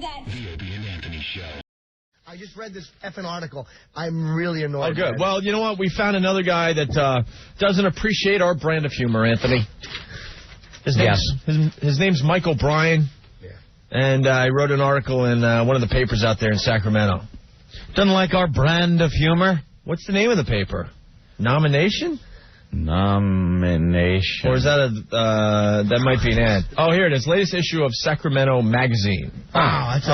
like that. The Opie and Anthony Show. I just read this effing article. I'm really annoyed. Oh, good. Man. Well, you know what? We found another guy that doesn't appreciate our brand of humor, Anthony. His name's Mike O'Brien. Yeah. And I wrote an article in one of the papers out there in Sacramento. Doesn't like our brand of humor? What's the name of the paper? Nomination? Nomination. Or is that that might be an ad. Oh, here it is. Latest issue of Sacramento Magazine. Wow, that's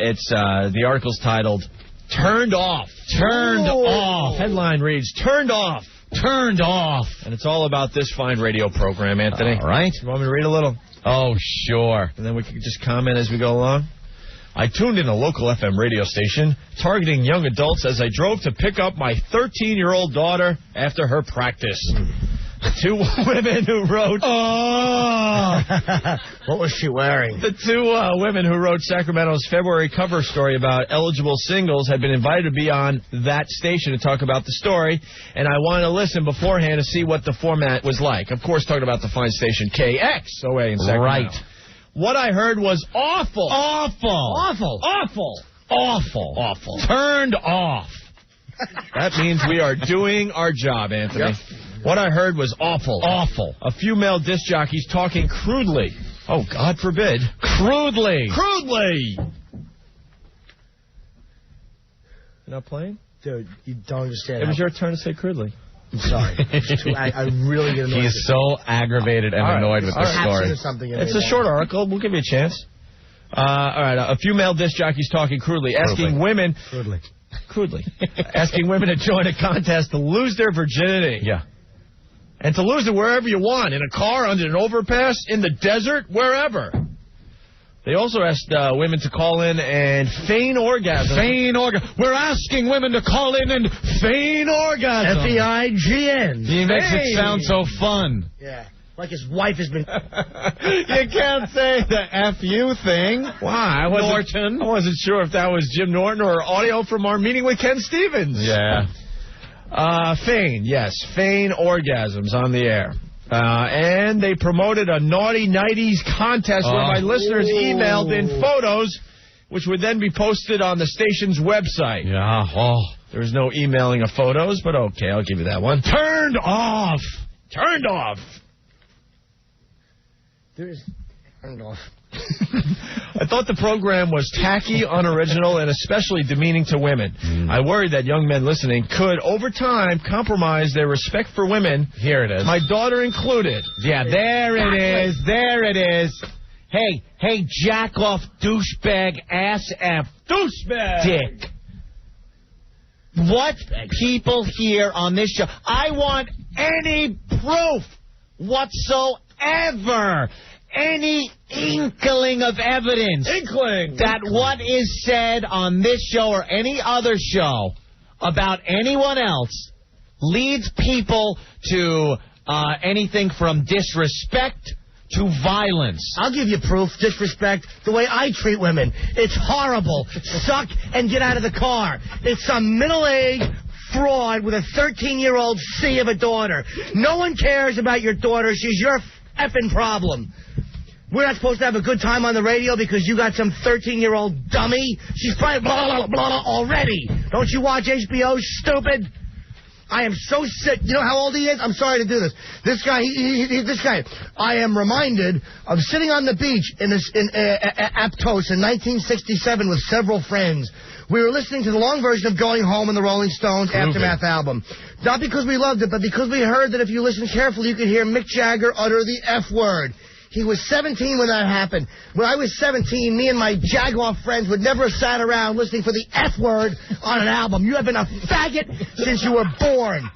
It's the article's titled "Turned Off." Turned off. Headline reads "Turned Off." Turned off. And it's all about this fine radio program, Anthony. All right. You want me to read a little? Oh, sure. And then we can just comment as we go along. I tuned in a local FM radio station targeting young adults as I drove to pick up my 13-year-old daughter after her practice. The two women who wrote... What was she wearing? The two women who wrote Sacramento's February cover story about eligible singles had been invited to be on that station to talk about the story, and I wanted to listen beforehand to see what the format was like. Of course, talking about the fine station KXOA in Sacramento. Right. What I heard was awful. Awful. Awful. Awful. Awful. Awful. Turned off. That means we are doing our job, Anthony. Yep. What I heard was awful. Awful. A few male disc jockeys talking crudely. Oh, God forbid. Crudely. Crudely. You're not playing? Dude, you don't understand. It was your turn to say crudely. I'm sorry. I really get annoyed. He's so aggravated and annoyed with this story. It's a short article. We'll give you a chance. All right. A few male disc jockeys talking crudely, asking women... Crudely. Asking women to join a contest to lose their virginity. Yeah. And to lose it wherever you want, in a car, under an overpass, in the desert, wherever. They also asked women to call in and feign orgasm. Feign orgasm. We're asking women to call in and feign orgasm. F-E-I-G-N. He makes it sound so fun. Yeah. Like his wife has been... You can't say the F-U thing. Why? Norton. I wasn't sure if that was Jim Norton or audio from our meeting with Ken Stevens. Yeah. Feign, yes. Feign orgasms on the air. And they promoted a Naughty Nighties contest where my listeners emailed in photos, which would then be posted on the station's website. Yeah. Oh. There's no emailing of photos, but okay, I'll give you that one. Turned off. Turned off. Turned off. I thought the program was tacky, unoriginal, and especially demeaning to women. I worried that young men listening could, over time, compromise their respect for women. Here it is. My daughter included. Yeah, there it is. There it is. Hey, jack off, douchebag, ass F, Douchebag! dick. What people here on this show, I want any proof whatsoever, any inkling of evidence that what is said on this show or any other show about anyone else leads people to anything from disrespect to violence. I'll give you proof. Disrespect. The way I treat women. It's horrible. Suck and get out of the car. It's some middle-aged fraud with a 13-year-old C of a daughter. No one cares about your daughter. She's your effing problem. We're not supposed to have a good time on the radio because you got some 13-year-old dummy? She's probably blah, blah, blah already. Don't you watch HBO, stupid? I am so sick. You know how old he is? I'm sorry to do this. This guy, I am reminded of sitting on the beach in Aptos in 1967 with several friends. We were listening to the long version of Going Home and the Rolling Stones Aftermath album. Not because we loved it, but because we heard that if you listen carefully, you could hear Mick Jagger utter the F word. He was 17 when that happened. When I was 17, me and my Jaguar friends would never have sat around listening for the F word on an album. You have been a faggot since you were born.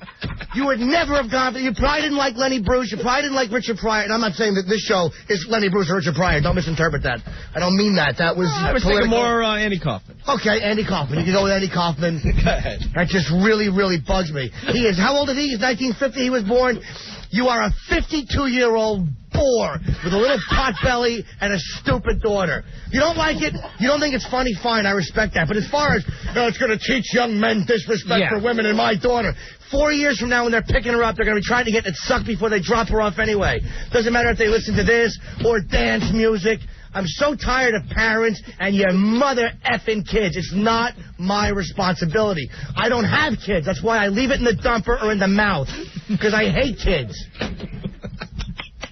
You would never have gone... You probably didn't like Lenny Bruce. You probably didn't like Richard Pryor. And I'm not saying that this show is Lenny Bruce or Richard Pryor. Don't misinterpret that. I don't mean that. That was I was thinking more Andy Kaufman. Okay, Andy Kaufman. You can go with Andy Kaufman. Go ahead. That just really, really bugs me. He is... How old is he? He's 1950. He was born... You are a 52-year-old bore with a little pot belly and a stupid daughter. You don't like it? You don't think it's funny? Fine, I respect that. But as far as, it's going to teach young men disrespect for women and my daughter. 4 years from now when they're picking her up, they're going to be trying to get it sucked before they drop her off anyway. Doesn't matter if they listen to this or dance music. I'm so tired of parents and your mother effing kids. It's not my responsibility. I don't have kids. That's why I leave it in the dumper or in the mouth, because I hate kids.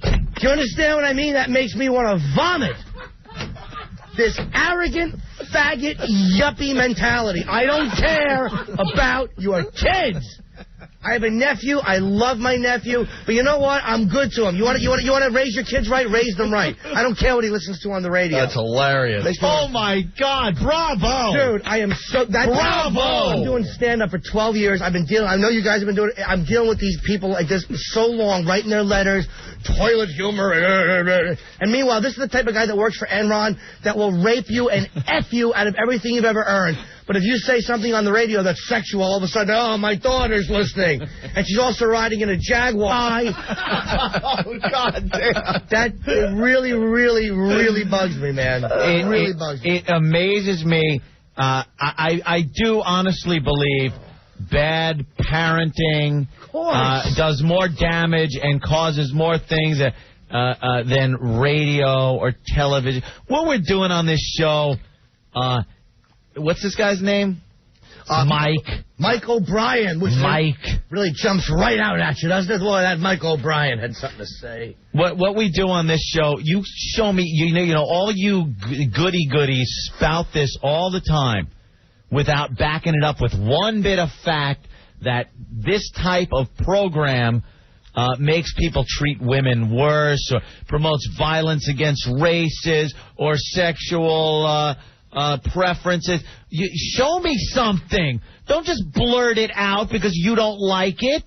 Do you understand what I mean? That makes me want to vomit. This arrogant, faggot, yuppie mentality. I don't care about your kids. I have a nephew. I love my nephew. But you know what? I'm good to him. You want to raise your kids right? Raise them right. I don't care what he listens to on the radio. That's hilarious. Oh, my God. Bravo. Dude, I am so... Bravo. I'm doing stand-up for 12 years. I've been dealing... I know you guys have been doing it. I'm dealing with these people like this so long, writing their letters, toilet humor. And meanwhile, this is the type of guy that works for Enron that will rape you and F you out of everything you've ever earned. But if you say something on the radio that's sexual, all of a sudden, oh, my daughter's listening. And she's also riding in a Jaguar. Oh, God damn. That really, really, really bugs me, man. It really bugs me. It amazes me. I do honestly believe bad parenting does more damage and causes more things than radio or television. What we're doing on this show... what's this guy's name? Mike O'Brien. Which really jumps right out at you, doesn't it? Boy, that Mike O'Brien had something to say. What we do on this show, you show me, you know, all you goody-goodies spout this all the time without backing it up with one bit of fact that this type of program makes people treat women worse or promotes violence against races or sexual... preferences. Show me something. Don't just blurt it out because you don't like it.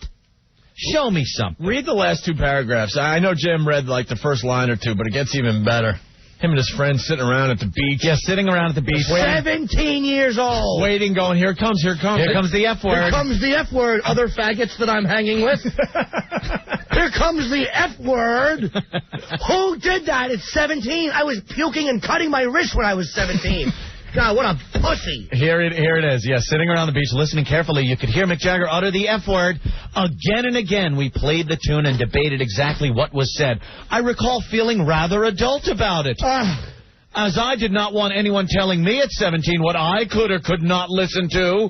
Show me something. Read the last two paragraphs. I know Jim read like the first line or two, but it gets even better. Him and his friends sitting around at the beach. Yeah, sitting around at the beach. 17 years old. Waiting, going, here it comes. Here comes the F word. Here comes the F word, other faggots that I'm hanging with. Here comes the F word. Who did that at 17? I was puking and cutting my wrist when I was 17. God, what a pussy. Here it is. Yeah, sitting around the beach, listening carefully. You could hear Mick Jagger utter the F word. Again and again, we played the tune and debated exactly what was said. I recall feeling rather adult about it. As I did not want anyone telling me at 17 what I could or could not listen to.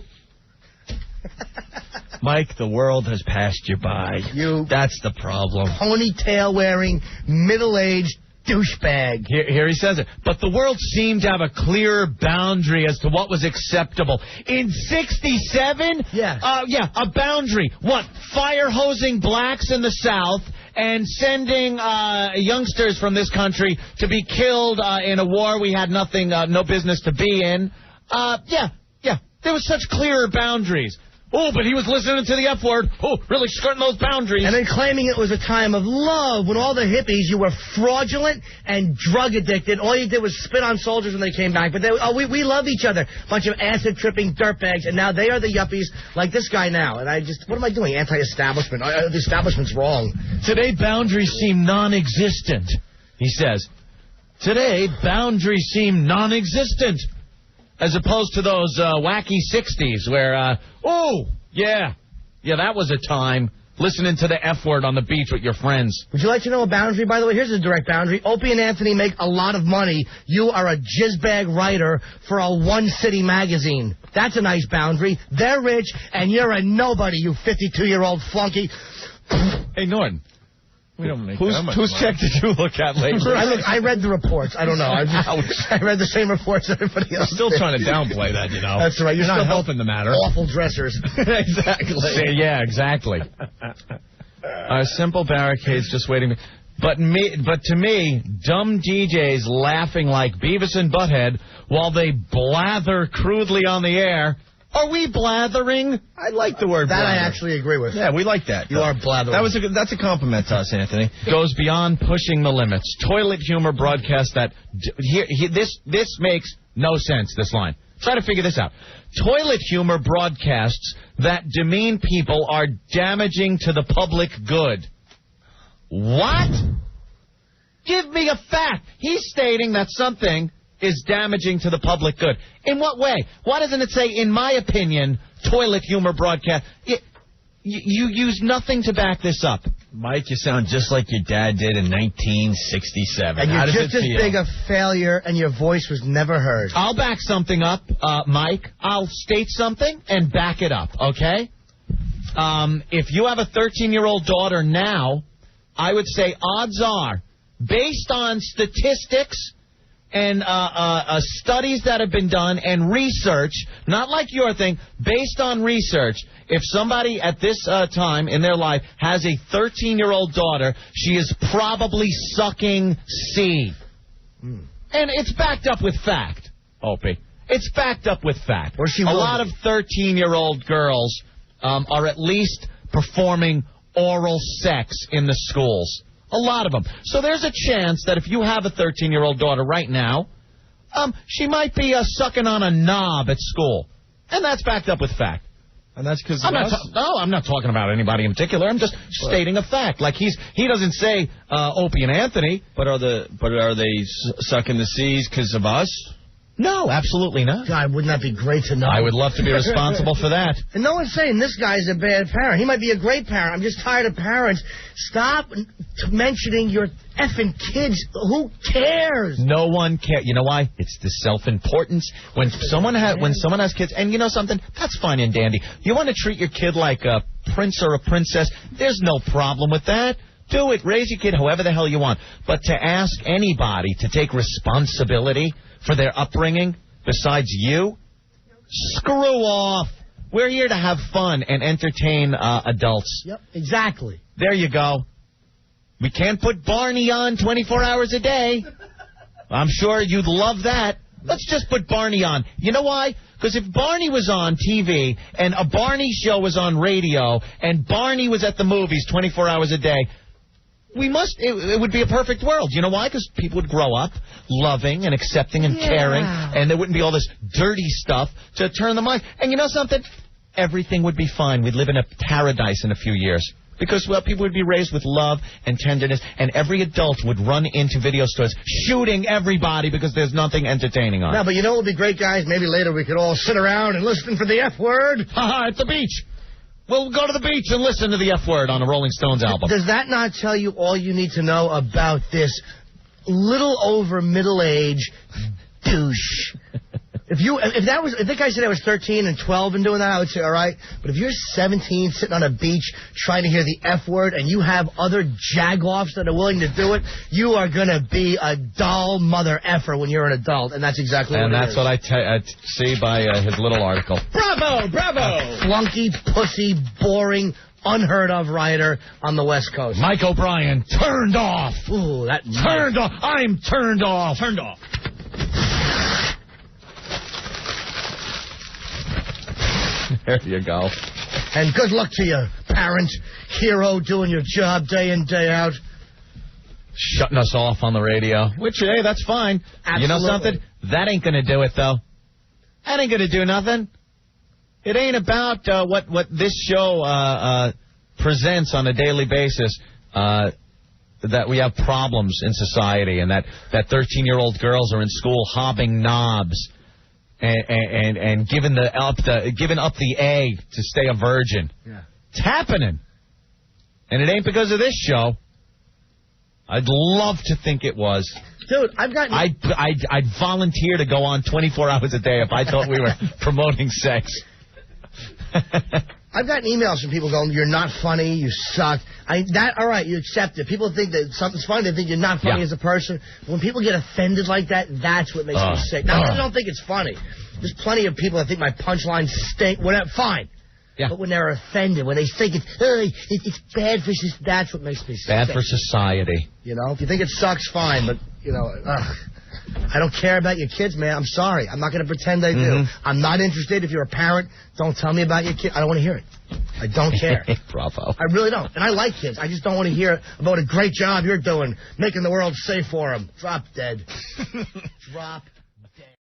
Mike, the world has passed you by. That's the problem. Ponytail-wearing, middle-aged douchebag. Here he says it. But the world seemed to have a clearer boundary as to what was acceptable. In 67? Yeah. A boundary. What? Fire hosing blacks in the South and sending youngsters from this country to be killed in a war we had no business to be in. Yeah. There was such clearer boundaries. Oh, but he was listening to the F word. Oh, really skirting those boundaries. And then claiming it was a time of love when all the hippies, you were fraudulent and drug addicted. All you did was spit on soldiers when they came back. But we love each other. Bunch of acid-tripping dirtbags. And now they are the yuppies like this guy now. And what am I doing? Anti-establishment. The establishment's wrong. Today, boundaries seem non-existent, he says. Today, boundaries seem non-existent. As opposed to those wacky 60s where, that was a time listening to the F word on the beach with your friends. Would you like to know a boundary, by the way? Here's a direct boundary. Opie and Anthony make a lot of money. You are a jizzbag writer for a one-city magazine. That's a nice boundary. They're rich, and you're a nobody, you 52-year-old flunky. Hey, Norton. We don't make whose check did you look at lately? I read the reports. I don't know. I read the same reports everybody else. Still trying to downplay that, you know. That's right. You're not still helping the matter. Awful dressers. Exactly. Yeah, exactly. Simple barricades just waiting. But to me, dumb DJs laughing like Beavis and Butthead while they blather crudely on the air. Are we blathering? I like the word that blather. I actually agree with. Yeah, we like that. You are blathering. That's a compliment to us, Anthony. Goes beyond pushing the limits. Toilet humor broadcast that... This makes no sense, this line. Try to figure this out. Toilet humor broadcasts that demean people are damaging to the public good. What? Give me a fact. He's stating that something is damaging to the public good. In what way? Why doesn't it say, in my opinion, toilet humor broadcast? You use nothing to back this up. Mike, you sound just like your dad did in 1967. And How you're does just it as feel? big a failure, and your voice was never heard. I'll back something up, Mike. I'll state something and back it up, okay? If you have a 13-year-old daughter now, I would say odds are, based on statistics and studies that have been done and research, not like your thing, based on research, if somebody at this time in their life has a 13-year-old daughter, she is probably sucking C. And it's backed up with fact, Opie. It's backed up with fact. Or she a will lot be. of 13-year-old girls are at least performing oral sex in the schools. A lot of them. So there's a chance that if you have a 13-year-old daughter right now, she might be sucking on a knob at school. And that's backed up with fact. And that's because I'm not talking about anybody in particular. I'm just stating a fact. Like he doesn't say Opie and Anthony. But are they sucking the C's because of us? No, absolutely not. God, wouldn't that be great to know? I would love to be responsible for that. And no one's saying this guy's a bad parent. He might be a great parent. I'm just tired of parents. Stop mentioning your effing kids. Who cares? No one cares. You know why? It's the self-importance. When someone has kids, and you know something? That's fine and dandy. You want to treat your kid like a prince or a princess, there's no problem with that. Do it. Raise your kid however the hell you want. But to ask anybody to take responsibility for their upbringing besides you, screw off. We're here to have fun and entertain adults. Yep, exactly. There you go. We can't put Barney on 24 hours a day. I'm sure you'd love that. Let's just put Barney on. You know why? Because if Barney was on TV and a Barney show was on radio and Barney was at the movies 24 hours a day, it would be a perfect world. You know why? Because people would grow up loving and accepting and caring, and there wouldn't be all this dirty stuff to turn them on. And you know something? Everything would be fine. We'd live in a paradise in a few years. Because, well, people would be raised with love and tenderness, and every adult would run into video stores shooting everybody because there's nothing entertaining on. No, but you know what would be great, guys? Maybe later we could all sit around and listen for the F word. Haha, at the beach. We'll go to the beach and listen to the F word on a Rolling Stones album. Does that not tell you all you need to know about this little over middle-age douche? If that guy said I was 13 and 12 and doing that, I would say, all right. But if you're 17 sitting on a beach trying to hear the F word and you have other jagoffs that are willing to do it, you are going to be a dull mother effer when you're an adult. And that's exactly what it is. And that's what I see by his little article. Bravo, bravo. A flunky, pussy, boring, unheard of writer on the West Coast. Mike O'Brien, turned off. Ooh, that turned off. I'm turned off. Turned off. There you go. And good luck to you, parent, hero, doing your job day in, day out. Shutting us off on the radio. Which, hey, that's fine. Absolutely. You know something? That ain't going to do it, though. That ain't going to do nothing. It ain't about what this show presents on a daily basis, that we have problems in society and that 13-year-old girls are in school hobbing knobs. And giving up the A to stay a virgin. Yeah. It's happening. And it ain't because of this show. I'd love to think it was. Dude, I'd volunteer to go on 24 hours a day if I thought we were promoting sex. I've gotten emails from people going, you're not funny, you suck. All right, you accept it. People think that something's funny, they think you're not funny as a person. When people get offended like that, that's what makes me sick. Now, I don't think it's funny. There's plenty of people that think my punchlines stink, whatever, fine. Yeah. But when they're offended, when they think it's bad for society, that's what makes me sick. Bad for society. You know, if you think it sucks, fine, but, you know, I don't care about your kids, man. I'm sorry. I'm not going to pretend I do. I'm not interested. If you're a parent, don't tell me about your kid. I don't want to hear it. I don't care. Bravo. I really don't. And I like kids. I just don't want to hear about a great job you're doing, making the world safe for them. Drop dead. Drop